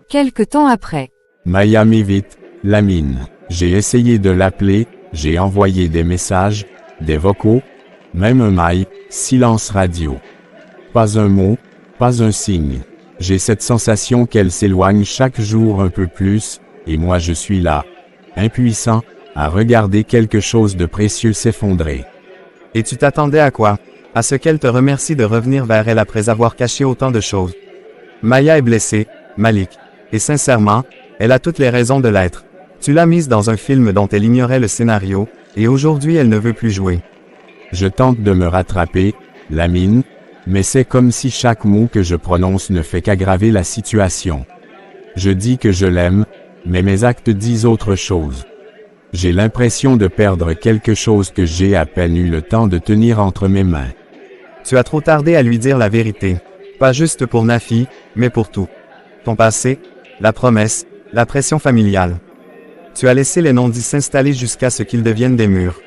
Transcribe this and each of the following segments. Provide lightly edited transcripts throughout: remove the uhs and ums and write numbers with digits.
Quelque temps après. Maya m'évite, Lamine. J'ai essayé de l'appeler, j'ai envoyé des messages, des vocaux, même un mail, silence radio. Pas un mot, pas un signe. J'ai cette sensation qu'elle s'éloigne chaque jour un peu plus, et moi je suis là, impuissant, à regarder quelque chose de précieux s'effondrer. Et tu t'attendais à quoi? À ce qu'elle te remercie de revenir vers elle après avoir caché autant de choses. Maya est blessée, Malik. Et sincèrement, elle a toutes les raisons de l'être. Tu l'as mise dans un film dont elle ignorait le scénario, et aujourd'hui elle ne veut plus jouer. Je tente de me rattraper, Lamine, mais c'est comme si chaque mot que je prononce ne fait qu'aggraver la situation. Je dis que je l'aime, mais mes actes disent autre chose. J'ai l'impression de perdre quelque chose que j'ai à peine eu le temps de tenir entre mes mains. Tu as trop tardé à lui dire la vérité. Pas juste pour Nafi, mais pour tout. Ton passé, la promesse, la pression familiale. Tu as laissé les non-dits s'installer jusqu'à ce qu'ils deviennent des murs.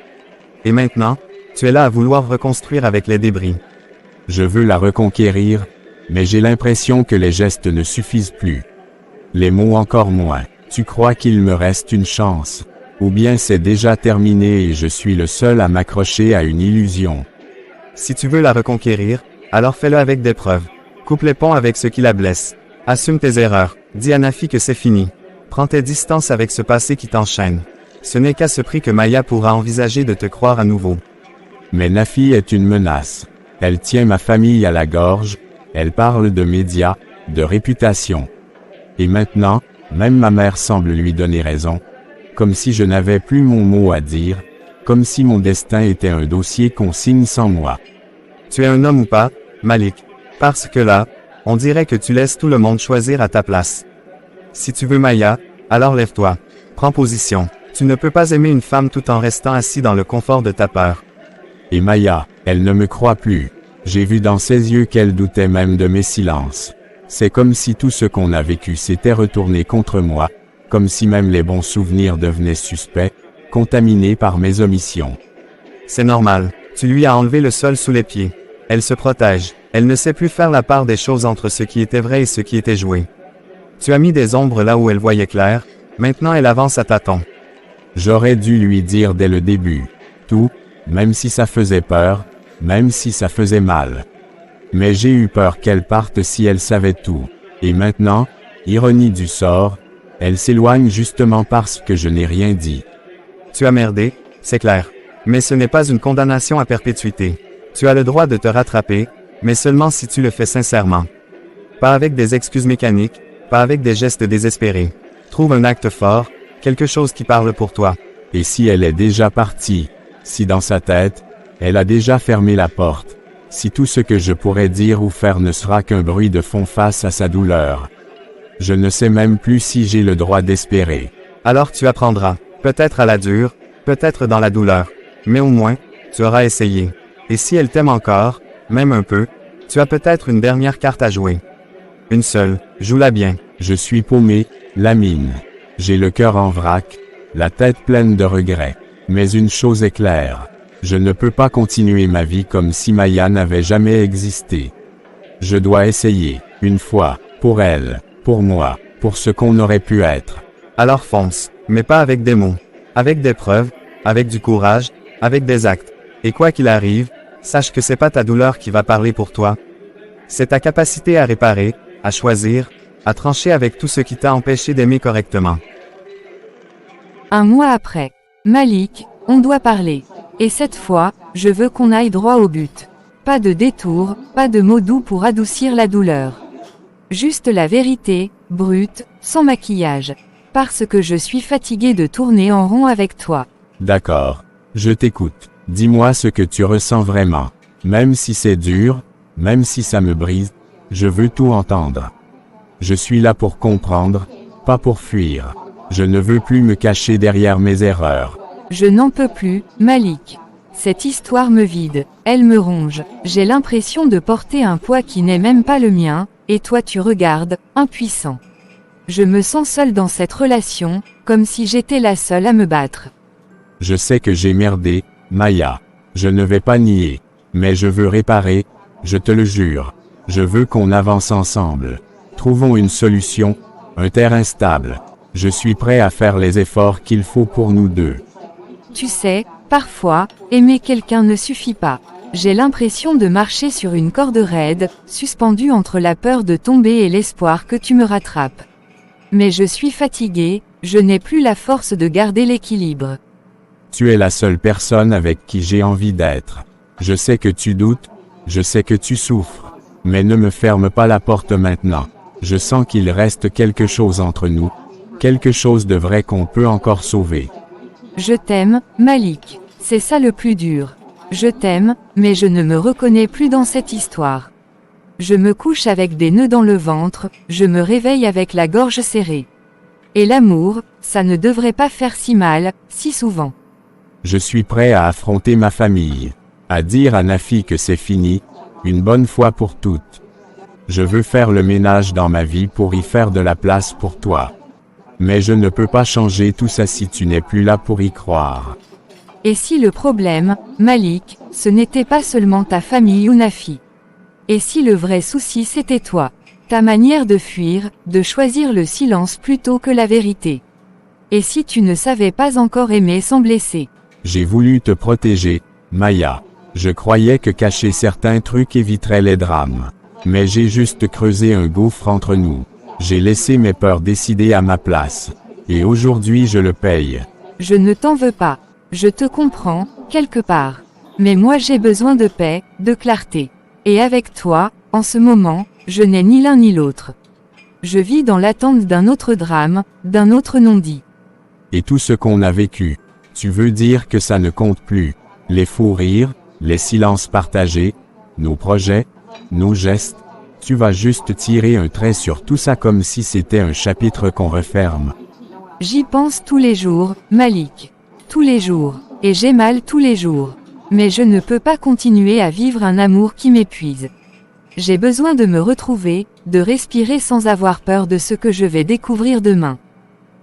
Et maintenant, tu es là à vouloir reconstruire avec les débris. Je veux la reconquérir, mais j'ai l'impression que les gestes ne suffisent plus. Les mots encore moins. Tu crois qu'il me reste une chance? Ou bien c'est déjà terminé et je suis le seul à m'accrocher à une illusion? Si tu veux la reconquérir, alors fais-le avec des preuves. Coupe les ponts avec ce qui la blesse. Assume tes erreurs. Dis à Nafi que c'est fini. Prends tes distances avec ce passé qui t'enchaîne. Ce n'est qu'à ce prix que Maya pourra envisager de te croire à nouveau. Mais Nafi est une menace. Elle tient ma famille à la gorge, elle parle de médias, de réputation. Et maintenant, même ma mère semble lui donner raison. Comme si je n'avais plus mon mot à dire, comme si mon destin était un dossier qu'on signe sans moi. Tu es un homme ou pas, Malik? Parce que là, on dirait que tu laisses tout le monde choisir à ta place. Si tu veux Maya, alors lève-toi. Prends position. Tu ne peux pas aimer une femme tout en restant assis dans le confort de ta peur. Et Maya, elle ne me croit plus. J'ai vu dans ses yeux qu'elle doutait même de mes silences. C'est comme si tout ce qu'on a vécu s'était retourné contre moi, comme si même les bons souvenirs devenaient suspects, contaminés par mes omissions. C'est normal, tu lui as enlevé le sol sous les pieds. Elle se protège, elle ne sait plus faire la part des choses entre ce qui était vrai et ce qui était joué. Tu as mis des ombres là où elle voyait clair, maintenant elle avance à tâtons. J'aurais dû lui dire dès le début, tout, même si ça faisait peur, même si ça faisait mal. Mais j'ai eu peur qu'elle parte si elle savait tout. Et maintenant, ironie du sort, elle s'éloigne justement parce que je n'ai rien dit. Tu as merdé, c'est clair. Mais ce n'est pas une condamnation à perpétuité. Tu as le droit de te rattraper, mais seulement si tu le fais sincèrement. Pas avec des excuses mécaniques, pas avec des gestes désespérés. Trouve un acte fort, quelque chose qui parle pour toi. Et si elle est déjà partie, si dans sa tête, elle a déjà fermé la porte, si tout ce que je pourrais dire ou faire ne sera qu'un bruit de fond face à sa douleur. Je ne sais même plus si j'ai le droit d'espérer. Alors tu apprendras, peut-être à la dure, peut-être dans la douleur, mais au moins, tu auras essayé. Et si elle t'aime encore, même un peu, tu as peut-être une dernière carte à jouer. Une seule, joue-la bien. Je suis paumé, Lamine. J'ai le cœur en vrac, la tête pleine de regrets. Mais une chose est claire. Je ne peux pas continuer ma vie comme si Maya n'avait jamais existé. Je dois essayer, une fois, pour elle, pour moi, pour ce qu'on aurait pu être. Alors fonce, mais pas avec des mots. Avec des preuves, avec du courage, avec des actes. Et quoi qu'il arrive, sache que c'est pas ta douleur qui va parler pour toi. C'est ta capacité à réparer, à choisir, à trancher avec tout ce qui t'a empêché d'aimer correctement. Un mois après. Malik, on doit parler. Et cette fois, je veux qu'on aille droit au but. Pas de détour, pas de mots doux pour adoucir la douleur. Juste la vérité, brute, sans maquillage. Parce que je suis fatiguée de tourner en rond avec toi. D'accord. Je t'écoute. Dis-moi ce que tu ressens vraiment. Même si c'est dur, même si ça me brise, je veux tout entendre. Je suis là pour comprendre, pas pour fuir. Je ne veux plus me cacher derrière mes erreurs. Je n'en peux plus, Malik. Cette histoire me vide, elle me ronge. J'ai l'impression de porter un poids qui n'est même pas le mien, et toi tu regardes, impuissant. Je me sens seule dans cette relation, comme si j'étais la seule à me battre. Je sais que j'ai merdé, Maya. Je ne vais pas nier. Mais je veux réparer, je te le jure. Je veux qu'on avance ensemble. Trouvons une solution, Un terrain stable. Je suis prêt à faire les efforts qu'il faut pour nous deux. Tu sais, parfois, aimer quelqu'un ne suffit pas. J'ai l'impression de marcher sur une corde raide, suspendue entre la peur de tomber et l'espoir que tu me rattrapes. Mais je suis fatiguée, je n'ai plus la force de garder l'équilibre. Tu es la seule personne avec qui j'ai envie d'être. Je sais que tu doutes, je sais que tu souffres. Mais ne me ferme pas la porte maintenant. Je sens qu'il reste quelque chose entre nous. Quelque chose de vrai qu'on peut encore sauver. Je t'aime, Malik. C'est ça le plus dur. Je t'aime, mais je ne me reconnais plus dans cette histoire. Je me couche avec des nœuds dans le ventre, je me réveille avec la gorge serrée. Et l'amour, ça ne devrait pas faire si mal, si souvent. Je suis prêt à affronter ma famille. À dire à Nafi que c'est fini, une bonne fois pour toutes. Je veux faire le ménage dans ma vie pour y faire de la place pour toi. Mais je ne peux pas changer tout ça si tu n'es plus là pour y croire. Et si le problème, Malik, ce n'était pas seulement ta famille ou Nafi? Et si le vrai souci c'était toi? Ta manière de fuir, de choisir le silence plutôt que la vérité? Et si tu ne savais pas encore aimer sans blesser? J'ai voulu te protéger, Maya. Je croyais que cacher certains trucs éviterait les drames. Mais j'ai juste creusé un gouffre entre nous. J'ai laissé mes peurs décider à ma place. Et aujourd'hui je le paye. Je ne t'en veux pas. Je te comprends, quelque part. Mais moi j'ai besoin de paix, de clarté. Et avec toi, en ce moment, je n'ai ni l'un ni l'autre. Je vis dans l'attente d'un autre drame, d'un autre non-dit. Et tout ce qu'on a vécu, tu veux dire que ça ne compte plus? Les fous rires, les silences partagés, nos projets, nos gestes, tu vas juste tirer un trait sur tout ça comme si c'était un chapitre qu'on referme. J'y pense tous les jours, Malik. Tous les jours. Et j'ai mal tous les jours. Mais je ne peux pas continuer à vivre un amour qui m'épuise. J'ai besoin de me retrouver, de respirer sans avoir peur de ce que je vais découvrir demain.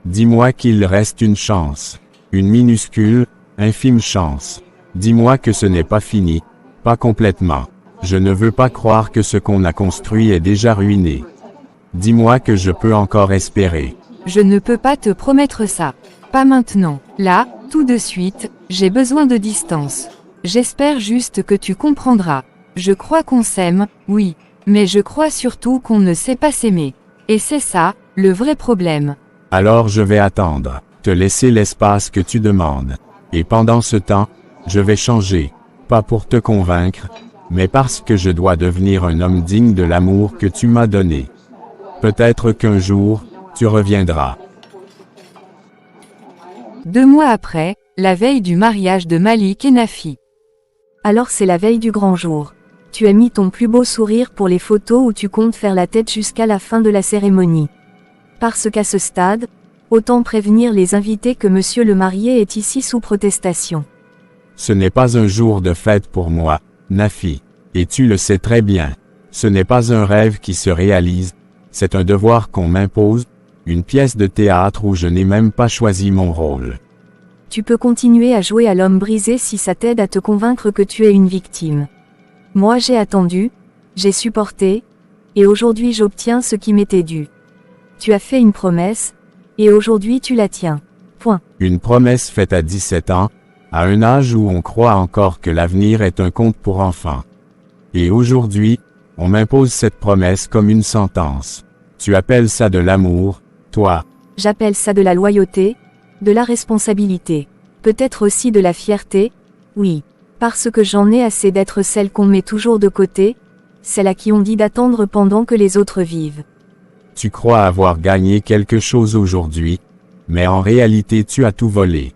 Dis-moi qu'il reste une chance. Une minuscule, infime chance. Dis-moi que ce n'est pas fini. Pas complètement. Je ne veux pas croire que ce qu'on a construit est déjà ruiné. Dis-moi que je peux encore espérer. Je ne peux pas te promettre ça. Pas maintenant. Là, tout de suite, j'ai besoin de distance. J'espère juste que tu comprendras. Je crois qu'on s'aime, oui. Mais je crois surtout qu'on ne sait pas s'aimer. Et c'est ça, le vrai problème. Alors je vais attendre. Te laisser l'espace que tu demandes. Et pendant ce temps, je vais changer. Pas pour te convaincre, mais parce que je dois devenir un homme digne de l'amour que tu m'as donné. Peut-être qu'un jour, tu reviendras. 2 mois après, la veille du mariage de Malik et Nafi. Alors c'est la veille du grand jour. Tu as mis ton plus beau sourire pour les photos où tu comptes faire la tête jusqu'à la fin de la cérémonie. Parce qu'à ce stade, autant prévenir les invités que monsieur le marié est ici sous protestation. Ce n'est pas un jour de fête pour moi, Nafi. Et tu le sais très bien. Ce n'est pas un rêve qui se réalise, c'est un devoir qu'on m'impose, une pièce de théâtre où je n'ai même pas choisi mon rôle. Tu peux continuer à jouer à l'homme brisé si ça t'aide à te convaincre que tu es une victime. Moi j'ai attendu, j'ai supporté, et aujourd'hui j'obtiens ce qui m'était dû. Tu as fait une promesse, et aujourd'hui tu la tiens. Point. Une promesse faite à 17 ans, à un âge où on croit encore que l'avenir est un conte pour enfants. Et aujourd'hui, on m'impose cette promesse comme une sentence. Tu appelles ça de l'amour, toi? J'appelle ça de la loyauté, de la responsabilité. Peut-être aussi de la fierté, oui. Parce que j'en ai assez d'être celle qu'on met toujours de côté, celle à qui on dit d'attendre pendant que les autres vivent. Tu crois avoir gagné quelque chose aujourd'hui, mais en réalité tu as tout volé.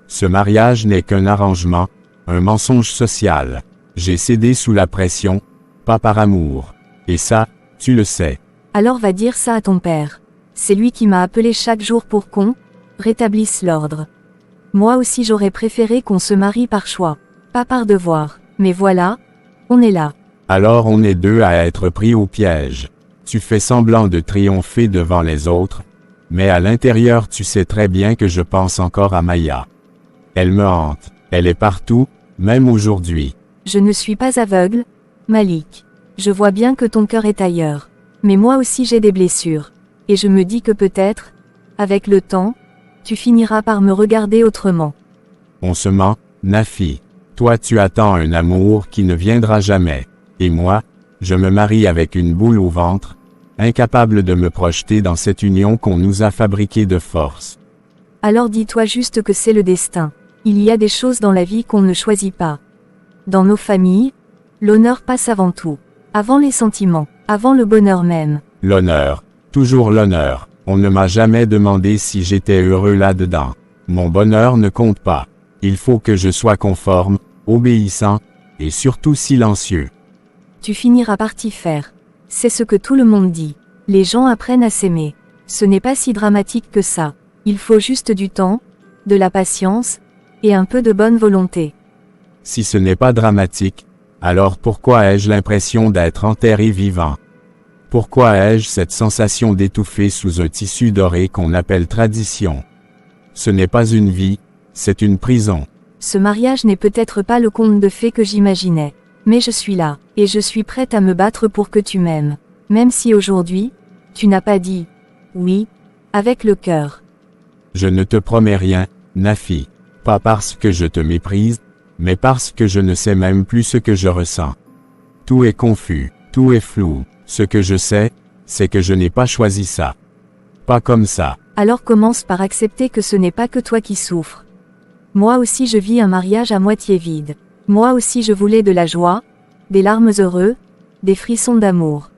Ce mariage n'est qu'un arrangement, un mensonge social. J'ai cédé sous la pression, pas par amour. Et ça, tu le sais. Alors va dire ça à ton père. C'est lui qui m'a appelé chaque jour pour qu'on rétablisse l'ordre. Moi aussi j'aurais préféré qu'on se marie par choix, pas par devoir. Mais voilà, on est là. Alors on est deux à être pris au piège. Tu fais semblant de triompher devant les autres, mais à l'intérieur tu sais très bien que je pense encore à Maya. Elle me hante, elle est partout, même aujourd'hui. Je ne suis pas aveugle, Malik. Je vois bien que ton cœur est ailleurs. Mais moi aussi j'ai des blessures. Et je me dis que peut-être, avec le temps, tu finiras par me regarder autrement. On se ment, Nafi. Toi tu attends un amour qui ne viendra jamais. Et moi, je me marie avec une boule au ventre, incapable de me projeter dans cette union qu'on nous a fabriquée de force. Alors dis-toi juste que c'est le destin. Il y a des choses dans la vie qu'on ne choisit pas. Dans nos familles, l'honneur passe avant tout. Avant les sentiments, avant le bonheur même. L'honneur. Toujours l'honneur. On ne m'a jamais demandé si j'étais heureux là-dedans. Mon bonheur ne compte pas. Il faut que je sois conforme, obéissant, et surtout silencieux. Tu finiras par t'y faire. C'est ce que tout le monde dit. Les gens apprennent à s'aimer. Ce n'est pas si dramatique que ça. Il faut juste du temps, de la patience, et un peu de bonne volonté. Si ce n'est pas dramatique, alors pourquoi ai-je l'impression d'être enterré vivant? Pourquoi ai-je cette sensation d'étouffer sous un tissu doré qu'on appelle tradition? Ce n'est pas une vie, c'est une prison. Ce mariage n'est peut-être pas le conte de fées que j'imaginais. Mais je suis là, et je suis prête à me battre pour que tu m'aimes. Même si aujourd'hui, tu n'as pas dit « oui » avec le cœur. Je ne te promets rien, Nafi. Pas parce que je te méprise, mais parce que je ne sais même plus ce que je ressens. Tout est confus, tout est flou. Ce que je sais, c'est que je n'ai pas choisi ça. Pas comme ça. Alors commence par accepter que ce n'est pas que toi qui souffres. Moi aussi je vis un mariage à moitié vide. Moi aussi je voulais de la joie, des larmes heureuses, des frissons d'amour.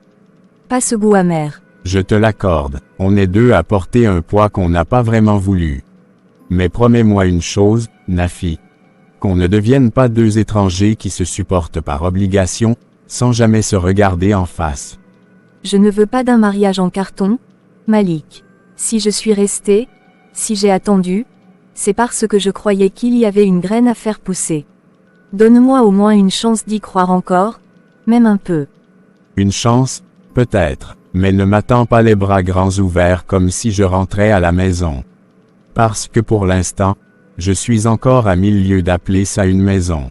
Pas ce goût amer. Je te l'accorde, on est deux à porter un poids qu'on n'a pas vraiment voulu. Mais promets-moi une chose, Nafi. Qu'on ne devienne pas deux étrangers qui se supportent par obligation, sans jamais se regarder en face. Je ne veux pas d'un mariage en carton, Malik. Si je suis restée, si j'ai attendu, c'est parce que je croyais qu'il y avait une graine à faire pousser. Donne-moi au moins une chance d'y croire encore, même un peu. Une chance, peut-être, mais ne m'attends pas les bras grands ouverts comme si je rentrais à la maison. Parce que pour l'instant, je suis encore à 1000 lieues d'appeler ça une maison.